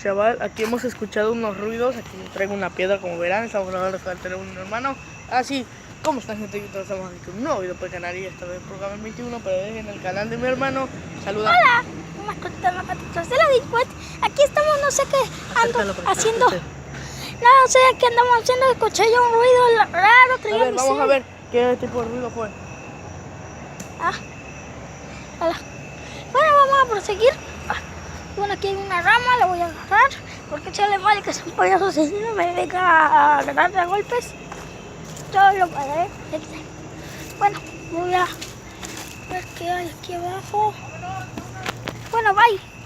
Chaval, aquí hemos escuchado unos ruidos. Aquí traigo una piedra, como verán. Estamos grabando el teléfono de mi hermano. Así, ¿cómo están, gente? Estamos aquí con un nuevo video para el canal. Y esta vez programa el 21, pero es en el canal de mi hermano. Saluda. Hola, mascotita patitos de la Discord. Aquí estamos, no sé qué ando haciendo. No sé qué andamos haciendo. Escuché yo un ruido raro. A ver, vamos a ver qué tipo de ruido fue. Hola. Bueno, vamos a proseguir. Bueno, aquí hay una rama, la voy a agarrar. Porque sale mal que son payasos y no me venga a agarrar a golpes. Yo lo pagaré. Bueno, voy a ver qué hay aquí abajo. Bueno, bye.